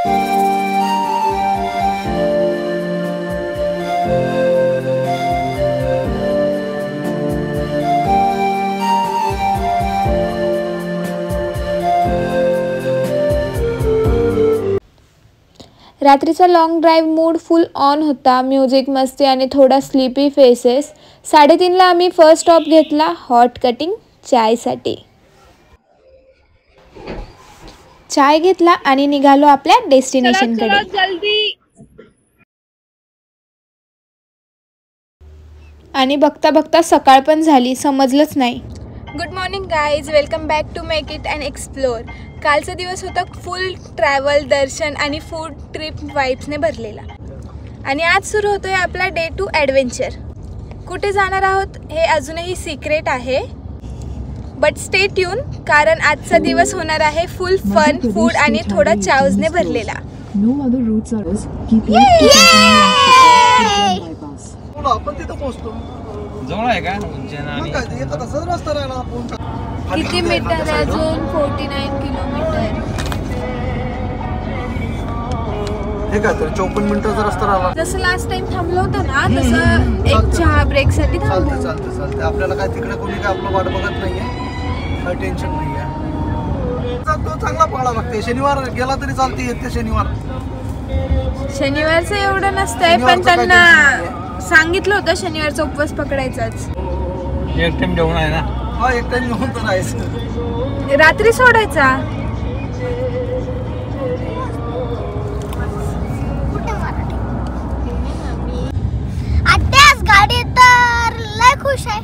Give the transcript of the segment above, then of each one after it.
रात्रीचा long drive mood full on होता. Music, मस्ती आणि थोडा स्लीपी फेसेस. 3:30ला आम्ही फर्स्ट स्टॉप घेतला हॉट कटिंग चायसाठी. चाय घेतला आणि निघालो आपल्या डेस्टिनेशनकडे. जल्दी. आणि बघता बघता सकाळ पण झाली, समजलंच नाही. Good morning guys, welcome back to make it and explore. कालचा दिवस होता फुल ट्रॅव्हल, दर्शन आणि फूड ट्रिप वाईब्सने भरलेला. आणि आज सुरू होतोय आपला डे 2 ॲडव्हेंचर. कुठे जाणार आहोत हे अजूनही सिक्रेट आहे, बट स्टे ट्यून, कारण आजचा दिवस होणार आहे फुल फन, फूड आणि थोडा चावजने भरलेला. किती मीटर आहे अजून? 49 किलोमीटर. हे काय तर 54 मिनिटाचा रस्ता राहिला. जसं लास्ट टाइम थांबलो होतो ना, तसं एक चहा ब्रेक साठी थांबलो. चालते. आपल्याला काय तिकडे कोणी काय आपलं वाट बघत नाहीये, काही टेन्शन नाहीये. तो चांगला पळा लागते. शनिवार गेला तरी चालते, येते शनिवार. शनिवारचं एवढं नसतंय, पण त्यांना सांगितलं होतं शनिवारचा उपवास पकडायचाच. एक टाइम जेवण आहे ना. हा, एक टाइम जेवण तर आहेच. रात्री सोडायचा. आत्याच गाडी तर लय खुश आहे.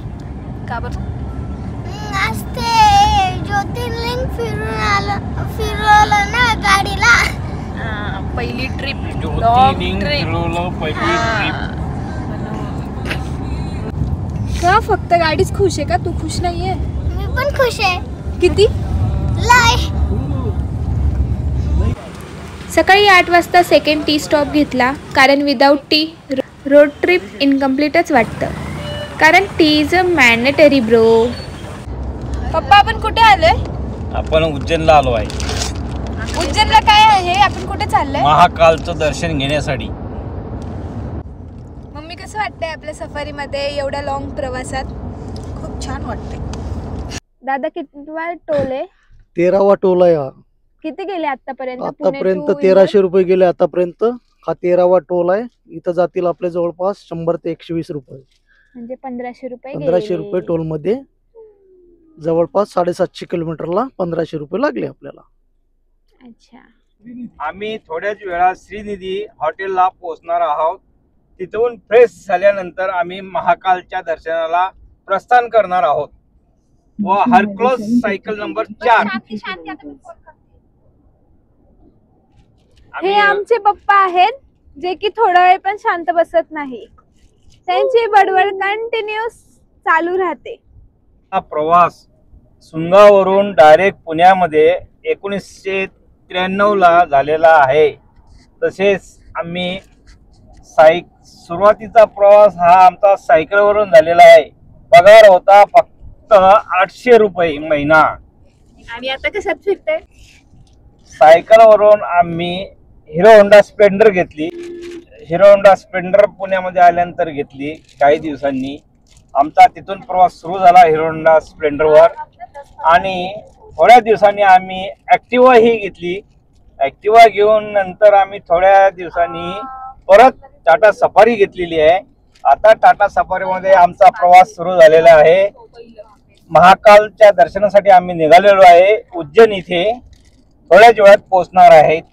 का बरं? आज ते ज्योतिर्लिंग फिरवलं ना गाडीला. पहिली ट्रिप. का फक्त गाडीच खुश आहे का? तू खुश नाहीये? मी पण खुश आहे. किती? लय. सकाळी 8 वाजता सेकंड टी स्टॉप घेतला, कारण विदाऊट टी रोड ट्रिप इनकम्प्लीटच वाटतं. कारण T is a mandatory bro. पप्पा, आपण कुठे आलोय? आपण उज्जैनला आलो आहे. उज्जैनला काय आहे? आपण कुठे चाललोय? महाकालचं दर्शन घेण्यासाठी. मम्मी, कसं वाटतंय आपल्या सफारीमध्ये एवढ्या लॉंग प्रवासात? खूप छान वाटते. दादा, कितवा टोल आहे? 13वा टोल आहे हा. किती गेले आतापर्यंत? 1300 रुपये गेले आतापर्यंत. हा 13वा टोल आहे. इथं जातील आपले जवळपास 100 ते 120 रुपये. म्हणजे 1500 रुपये. 1500 रुपये टोल मध्ये जवळपास 750 किलोमीटरला 1500 रुपये लागले आपल्याला. अच्छा. आम्ही थोड्याच वेळात श्रीनिधी हॉटेलला पोहोचणार आहोत. तिथून फ्रेश झाल्यानंतर आम्ही महाकालच्या दर्शनाला प्रस्थान करणार आहोत. व हरक्लोज सायकल नंबर 4. हे आमचे पप्पा आहेत, जे की थोडा वेळ पण शांत बसत नाही. त्यांची बडबड कंटिन्यूस चालू राहते. हा प्रवास सुंगावरून डायरेक्ट पुण्यामध्ये 1993 ला झालेला आहे. तसेच आम्ही सुरुवातीचा प्रवास हा आमचा सायकलवरून झालेला आहे. पगार होता फक्त 800 रुपये महिना. आणि आता कशात फिरते? सायकलवरून आम्ही हिरो होंडा स्प्लेंडर घेतली. हिरो होंडा स्प्लेंडर पुण्यामध्ये आल्यानंतर घेतली. काही दिवसांनी आमचा तिथून प्रवास सुरू झाला हिरो होंडा स्प्लेंडरवर. आणि थोड्या दिवसांनी आम्ही ॲक्टिवा ही घेतली. ॲक्टिवा घेऊन नंतर आम्ही थोड्या दिवसांनी परत टाटा सफारी घेतलेली आहे. आता टाटा सफारीमध्ये आमचा प्रवास सुरू झालेला आहे. महाकालच्या दर्शनासाठी आम्ही निघालेलो आहे. उज्जैन इथे थोड्याच वेळात पोहोचणार आहेत.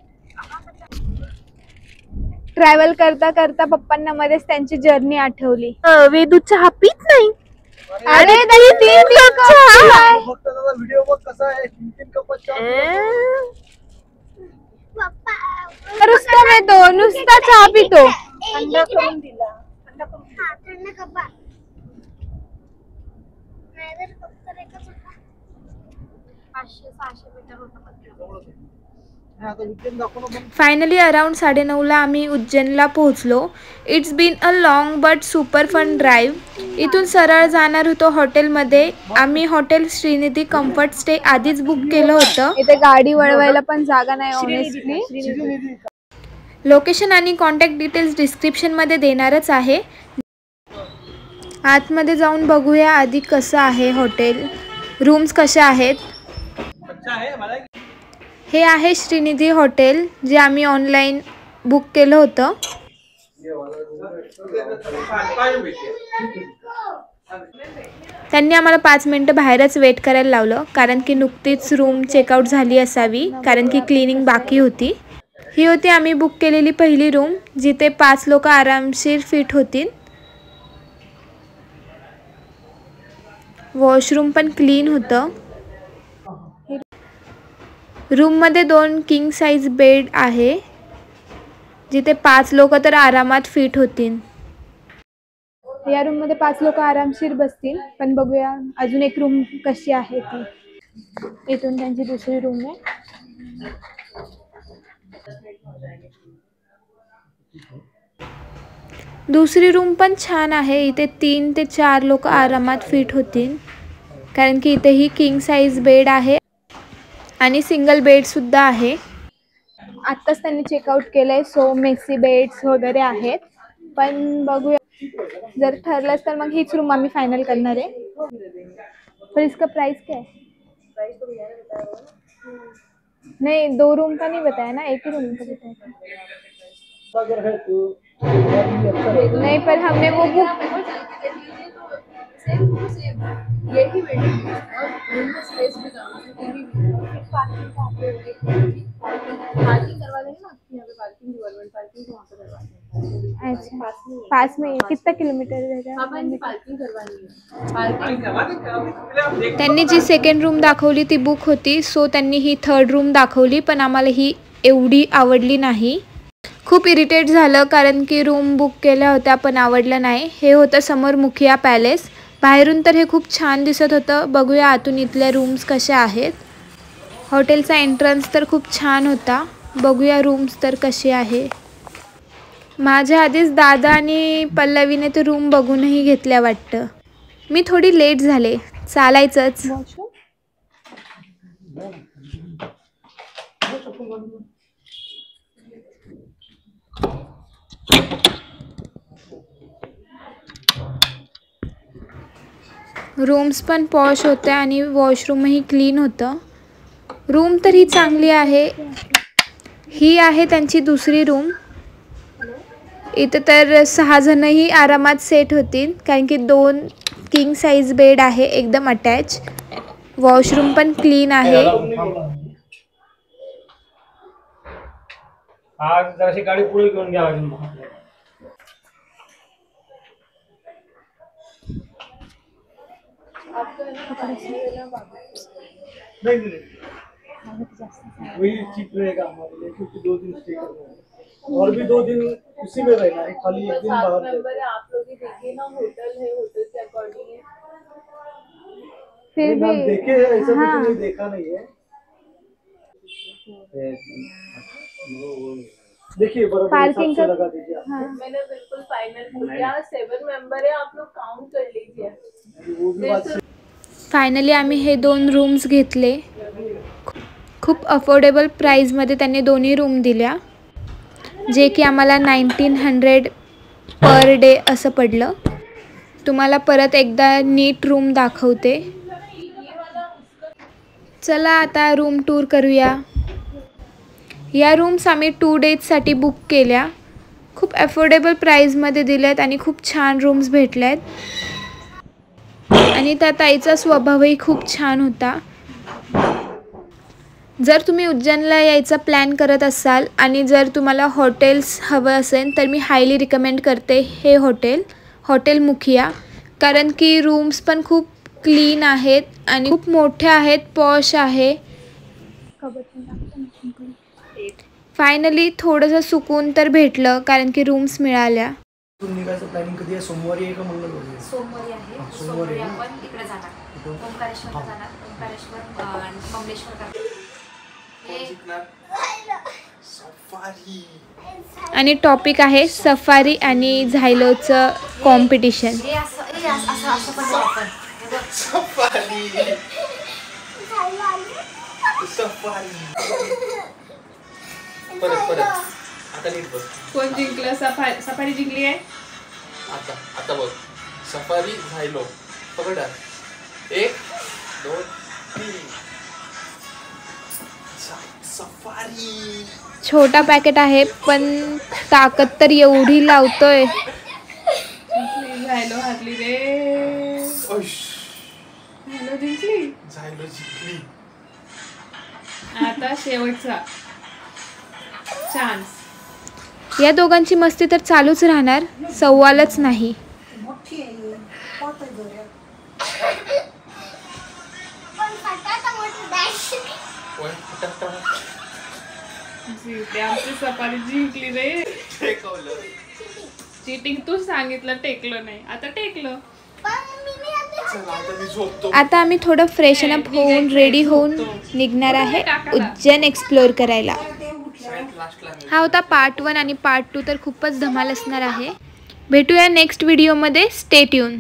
ट्रॅव्हल करता करता पप्पांना मध्येच त्यांची जर्नी आठवली. वेदू चहा पीत नाही. अरे तरी 3 कप चहा. व्हिडिओ बघ कसा आहे. 3 कप चहा. रुस्तम आहे तो, नुसता चहा पितो. थंड करून दिला. थंड कप. नाहीतर फक्त एकच होता. 500-600 मीटर होता. आता उज्जैन दाखवणं पण फायनली अराउंड 9:30ला आम्ही उज्जैनला पोहोचलो. It's been a long but super fun drive. इथून सरळ जाणार होतो हॉटेलमध्ये. आम्ही हॉटेल श्रीनिधी कम्फर्ट स्टे आधीच बुक केलं होतं. इथे गाडी वळवायला पण जागा नाही ऑनेस्टली. श्रीनिधी लोकेशन आणि कॉन्टॅक्ट डिटेल्स डिस्क्रिप्शनमध्ये देणारच आहे. आतमध्ये जाऊन बघूया आधी कसं आहे हॉटेल, रूम्स कशा आहेत. हे आहे श्रीनिधी हॉटेल जे आम्ही ऑनलाईन बुक केलं होतं. त्यांनी आम्हाला 5 मिनटं बाहेरच वेट करायला लावलं कारण की नुकतीच रूम चेकआउट झाली असावी, कारण की क्लिनिंग बाकी होती. ही होती आम्ही बुक केलेली पहिली रूम, जिथे 5 लोक आरामशीर फिट होतील. वॉशरूम पण क्लीन होतं. रूममध्ये 2 किंग साईज बेड आहे, जिथे 5 लोक तर आरामात फिट होतील. या रूममध्ये 5 लोक आरामशीर बसतील. पण बघूया अजून एक रूम कशी आहे ती. इथून त्यांची दुसरी रूम आहे. दुसरी रूम पण छान आहे. इथे 3 ते 4 लोक आरामात फिट होतील, कारण की इथेही किंग साईज बेड आहे आणि सिंगल बेड सुद्धा आहे. आत्ताच त्यांनी चेकआउट केलंय, सो मेसी बेड्स वगैरे आहेत. पण बघूया, जर ठरलंच तर मग हीच रूम आम्ही फायनल करणार आहे. पर इसका प्राइस क्या है? नहीं, 2 रूम का नहीं बताया ना, एक ही रूम का बताया. अगर है तो नहीं, पर हमने वो बुक यही बिल्डिंग है और रूम में स्पेस भी कम है. पार्किंग करवा देंगे ना, यहाँ पे पार्किंग गवर्नमेंट पार्किंग वहाँ पे करवा देंगे. अच्छा, पास में कितना किलोमीटर रहेगा? अपन पार्किंग करवानी है. त्यांनी जी सेकंड रूम दाखवली ती बुक होती, सो त्यांनी ही थर्ड रूम दाखवली, पण आम्हाला ही एवढी आवडली नाही. खूप इरिटेट झालं कारण की रूम बुक केल्या होत्या पण आवडलं नाही. हे होतं समोर मुखिया पॅलेस. बाहेरून तर हे खूप छान दिसत होतं. बघूया आतून इथल्या रूम्स कशा आहेत. हॉटेलचा एंट्रन्स तर खूप छान होता. बघूया रूम्स तर कशी आहे. माझ्या आधीच दादा आणि पल्लवीने तर रूम बघूनही घेतल्या वाटतं. मी थोडी लेट झाले, चालायचंच. रूम्स पण पॉश होत्या आणि वॉशरूमही क्लीन होतं. रूम तर ही चांगली आहे. ही आहे त्यांची दुसरी रूम. इथं तर 6 जणही आरामात सेट होतील, कारण की 2 किंग साईज बेड आहे, एकदम अटॅच. वॉशरूम पण क्लीन आहे. आज जराशी गाडी पुढे घेऊन घ्या. नहीं वही ठीक रहेगा हमारे लिए, क्योंकि 2 दिन स्टे करना है और भी 2 दिन उसी में रहना है, खाली एक दिन बाहर. मेंबर है आप लोग ही देखिए ना, होटल है, होटल के अकॉर्डिंग है. फिर हम भी देखे हैं, ऐसा भी तो नहीं देखा नहीं है. देखिए बराबर पार्किंग हिसाब से का लगा दीजिए. मैंने बिल्कुल फाइनल किया. 7 मेंबर है, आप लोग काउंट कर लीजिए. वो भी बात फायनली आम्ही हे 2 रूम्स घेतले. खूप अफोर्डेबल प्राईजमध्ये त्यांनी दोन्ही रूम दिल्या, जे की आम्हाला 1900 पर डे असं पडलं. तुम्हाला परत एकदा नीट रूम दाखवते. चला आता रूम टूर करूया. या रूम्स आम्ही 2 डेजसाठी बुक केल्या. खूप अफोर्डेबल प्राईजमध्ये दिल्यात आणि खूप छान रूम्स भेटल्यात. आणि त्या ताईचा स्वभावही खूप छान होता. जर तुम्ही उज्जैनला यायचा प्लॅन करत असाल आणि जर तुम्हाला हॉटेल्स हवं असेल तर मी हायली रिकमेंड करते हे हॉटेल मुखिया, कारण की रूम्स पण खूप क्लीन आहेत आणि खूप मोठे आहेत, पॉश आहे. फायनली थोडंसं सुकून तर भेटलं, कारण की रूम्स मिळाल्या. निघायचं प्लॅनिंग कधी आहे? सोमवारी आहे का मंगळवारी आहे? सोमवारी आहे. सोमवारी आहे. आपण इकडे जाणार, ओंकारेश्वरला जाणार. ओंकारेश्वर, कमलेश्वर. आणि टॉपिक आहे सफारी आणि झायलोचं कॉम्पिटिशन. कोण जिंकलं? सफारी जिंकली आहे. आता बघ, सफारी झायलो पकडा. 1 2 3. सफारी छोटा पॅकेट आहे पण ताकद तर एवढी लावतोय. झायलो हारली रे. झायलो जिंकली. आता शेवटचा चान्स. या दोघांची मस्ती तर चालूच राहणार, सवालच नाही. आमची सफारी जिंकली रे. चीटिंग तू सांगितलं, टेकलं नाही, आता टेकलं. आता आम्ही थोडं फ्रेशन अप होऊन रेडी होऊन निघणार आहे उज्जैन एक्सप्लोर करायला. हा होता पार्ट 1 आणि पार्ट 2 तर खूपच धमाल असणार आहे. भेटूया नेक्स्ट व्हिडिओमध्ये. Stay tune.